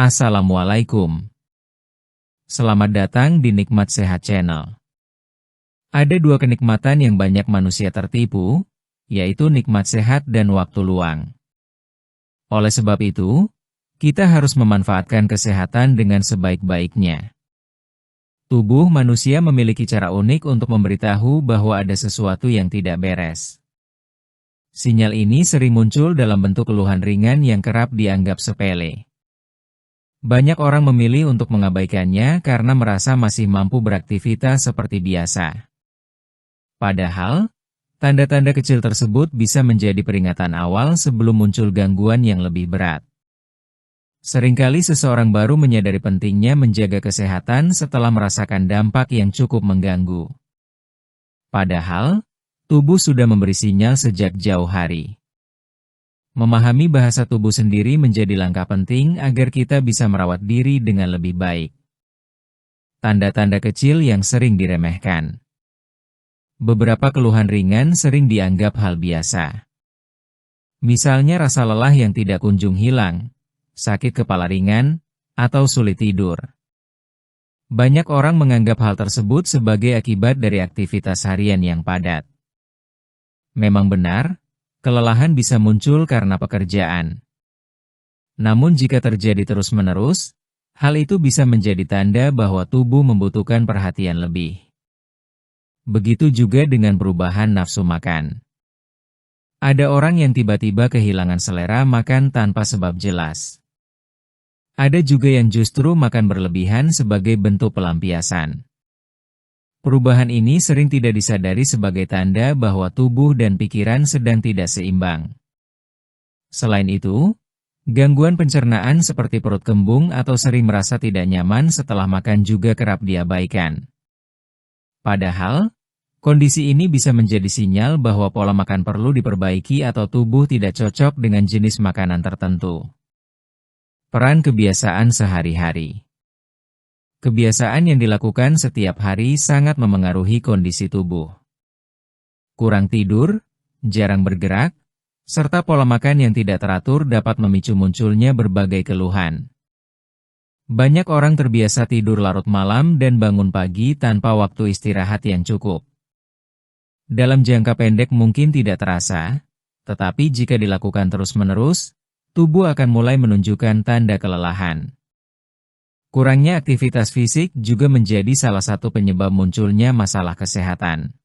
Assalamualaikum. Selamat datang di Nikmat Sehat Channel. Ada dua kenikmatan yang banyak manusia tertipu, yaitu nikmat sehat dan waktu luang. Oleh sebab itu, kita harus memanfaatkan kesehatan dengan sebaik-baiknya. Tubuh manusia memiliki cara unik untuk memberitahu bahwa ada sesuatu yang tidak beres. Sinyal ini sering muncul dalam bentuk keluhan ringan yang kerap dianggap sepele. Banyak orang memilih untuk mengabaikannya karena merasa masih mampu beraktivitas seperti biasa. Padahal, tanda-tanda kecil tersebut bisa menjadi peringatan awal sebelum muncul gangguan yang lebih berat. Seringkali seseorang baru menyadari pentingnya menjaga kesehatan setelah merasakan dampak yang cukup mengganggu. Padahal, tubuh sudah memberi sinyal sejak jauh hari. Memahami bahasa tubuh sendiri menjadi langkah penting agar kita bisa merawat diri dengan lebih baik. Tanda-tanda kecil yang sering diremehkan. Beberapa keluhan ringan sering dianggap hal biasa. Misalnya rasa lelah yang tidak kunjung hilang, sakit kepala ringan, atau sulit tidur. Banyak orang menganggap hal tersebut sebagai akibat dari aktivitas harian yang padat. Memang benar, kelelahan bisa muncul karena pekerjaan. Namun jika terjadi terus-menerus, hal itu bisa menjadi tanda bahwa tubuh membutuhkan perhatian lebih. Begitu juga dengan perubahan nafsu makan. Ada orang yang tiba-tiba kehilangan selera makan tanpa sebab jelas. Ada juga yang justru makan berlebihan sebagai bentuk pelampiasan. Perubahan ini sering tidak disadari sebagai tanda bahwa tubuh dan pikiran sedang tidak seimbang. Selain itu, gangguan pencernaan seperti perut kembung atau sering merasa tidak nyaman setelah makan juga kerap diabaikan. Padahal, kondisi ini bisa menjadi sinyal bahwa pola makan perlu diperbaiki atau tubuh tidak cocok dengan jenis makanan tertentu. Peran kebiasaan sehari-hari. Kebiasaan yang dilakukan setiap hari sangat memengaruhi kondisi tubuh. Kurang tidur, jarang bergerak, serta pola makan yang tidak teratur dapat memicu munculnya berbagai keluhan. Banyak orang terbiasa tidur larut malam dan bangun pagi tanpa waktu istirahat yang cukup. Dalam jangka pendek mungkin tidak terasa, tetapi jika dilakukan terus-menerus, tubuh akan mulai menunjukkan tanda kelelahan. Kurangnya aktivitas fisik juga menjadi salah satu penyebab munculnya masalah kesehatan.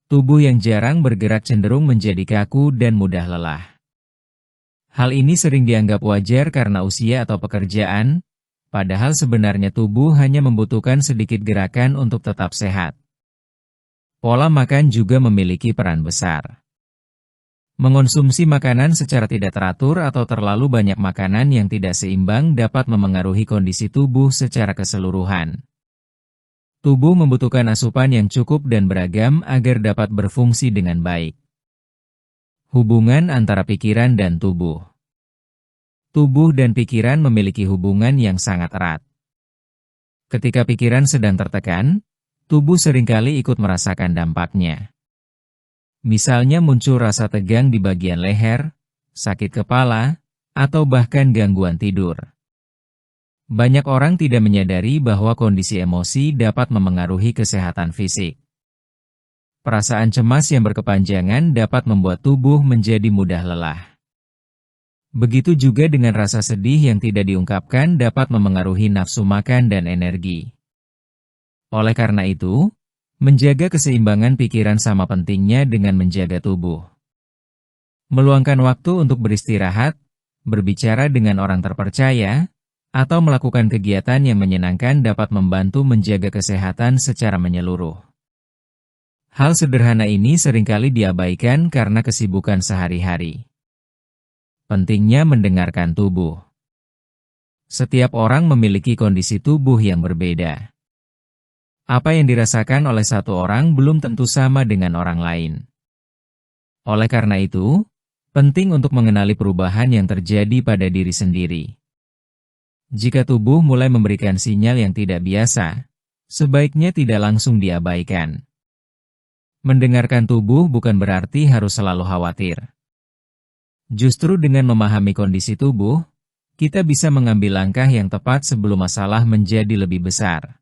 Tubuh yang jarang bergerak cenderung menjadi kaku dan mudah lelah. Hal ini sering dianggap wajar karena usia atau pekerjaan, padahal sebenarnya tubuh hanya membutuhkan sedikit gerakan untuk tetap sehat. Pola makan juga memiliki peran besar. Mengonsumsi makanan secara tidak teratur atau terlalu banyak makanan yang tidak seimbang dapat memengaruhi kondisi tubuh secara keseluruhan. Tubuh membutuhkan asupan yang cukup dan beragam agar dapat berfungsi dengan baik. Hubungan antara pikiran dan tubuh. Tubuh dan pikiran memiliki hubungan yang sangat erat. Ketika pikiran sedang tertekan, tubuh seringkali ikut merasakan dampaknya. Misalnya muncul rasa tegang di bagian leher, sakit kepala, atau bahkan gangguan tidur. Banyak orang tidak menyadari bahwa kondisi emosi dapat memengaruhi kesehatan fisik. Perasaan cemas yang berkepanjangan dapat membuat tubuh menjadi mudah lelah. Begitu juga dengan rasa sedih yang tidak diungkapkan dapat memengaruhi nafsu makan dan energi. Oleh karena itu, menjaga keseimbangan pikiran sama pentingnya dengan menjaga tubuh. Meluangkan waktu untuk beristirahat, berbicara dengan orang terpercaya, atau melakukan kegiatan yang menyenangkan dapat membantu menjaga kesehatan secara menyeluruh. Hal sederhana ini seringkali diabaikan karena kesibukan sehari-hari. Pentingnya mendengarkan tubuh. Setiap orang memiliki kondisi tubuh yang berbeda. Apa yang dirasakan oleh satu orang belum tentu sama dengan orang lain. Oleh karena itu, penting untuk mengenali perubahan yang terjadi pada diri sendiri. Jika tubuh mulai memberikan sinyal yang tidak biasa, sebaiknya tidak langsung diabaikan. Mendengarkan tubuh bukan berarti harus selalu khawatir. Justru dengan memahami kondisi tubuh, kita bisa mengambil langkah yang tepat sebelum masalah menjadi lebih besar.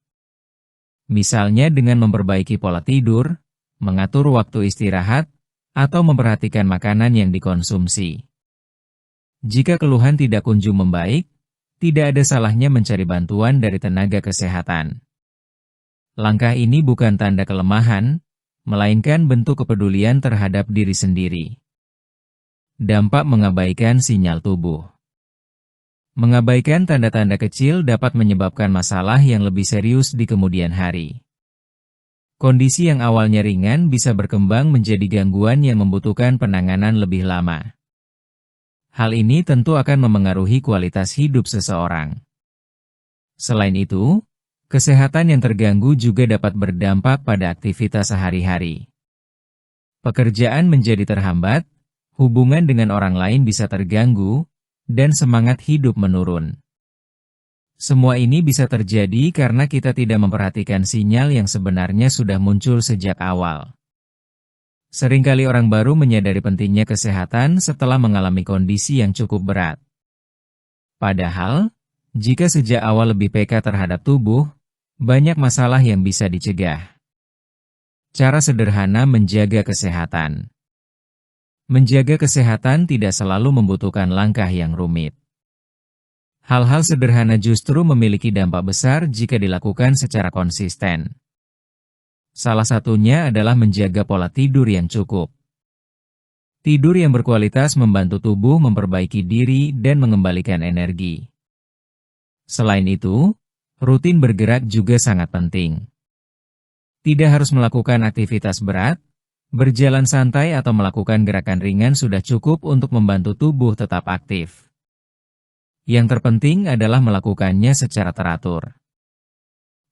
Misalnya dengan memperbaiki pola tidur, mengatur waktu istirahat, atau memperhatikan makanan yang dikonsumsi. Jika keluhan tidak kunjung membaik, tidak ada salahnya mencari bantuan dari tenaga kesehatan. Langkah ini bukan tanda kelemahan, melainkan bentuk kepedulian terhadap diri sendiri. Dampak mengabaikan sinyal tubuh. Mengabaikan tanda-tanda kecil dapat menyebabkan masalah yang lebih serius di kemudian hari. Kondisi yang awalnya ringan bisa berkembang menjadi gangguan yang membutuhkan penanganan lebih lama. Hal ini tentu akan memengaruhi kualitas hidup seseorang. Selain itu, kesehatan yang terganggu juga dapat berdampak pada aktivitas sehari-hari. Pekerjaan menjadi terhambat, hubungan dengan orang lain bisa terganggu, dan semangat hidup menurun. Semua ini bisa terjadi karena kita tidak memperhatikan sinyal yang sebenarnya sudah muncul sejak awal. Seringkali orang baru menyadari pentingnya kesehatan setelah mengalami kondisi yang cukup berat. Padahal, jika sejak awal lebih peka terhadap tubuh, banyak masalah yang bisa dicegah. Cara sederhana menjaga kesehatan. Menjaga kesehatan tidak selalu membutuhkan langkah yang rumit. Hal-hal sederhana justru memiliki dampak besar jika dilakukan secara konsisten. Salah satunya adalah menjaga pola tidur yang cukup. Tidur yang berkualitas membantu tubuh memperbaiki diri dan mengembalikan energi. Selain itu, rutin bergerak juga sangat penting. Tidak harus melakukan aktivitas berat, berjalan santai atau melakukan gerakan ringan sudah cukup untuk membantu tubuh tetap aktif. Yang terpenting adalah melakukannya secara teratur.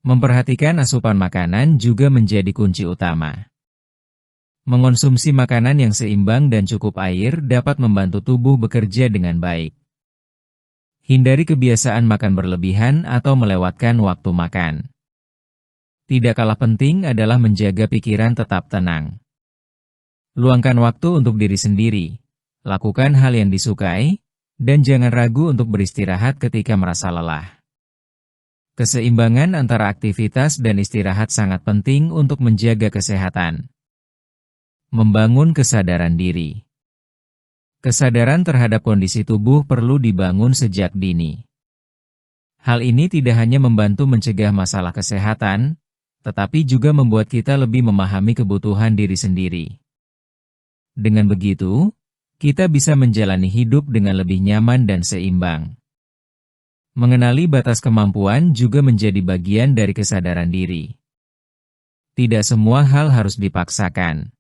Memperhatikan asupan makanan juga menjadi kunci utama. Mengonsumsi makanan yang seimbang dan cukup air dapat membantu tubuh bekerja dengan baik. Hindari kebiasaan makan berlebihan atau melewatkan waktu makan. Tidak kalah penting adalah menjaga pikiran tetap tenang. Luangkan waktu untuk diri sendiri, lakukan hal yang disukai, dan jangan ragu untuk beristirahat ketika merasa lelah. Keseimbangan antara aktivitas dan istirahat sangat penting untuk menjaga kesehatan. Membangun kesadaran diri. Kesadaran terhadap kondisi tubuh perlu dibangun sejak dini. Hal ini tidak hanya membantu mencegah masalah kesehatan, tetapi juga membuat kita lebih memahami kebutuhan diri sendiri. Dengan begitu, kita bisa menjalani hidup dengan lebih nyaman dan seimbang. Mengenali batas kemampuan juga menjadi bagian dari kesadaran diri. Tidak semua hal harus dipaksakan.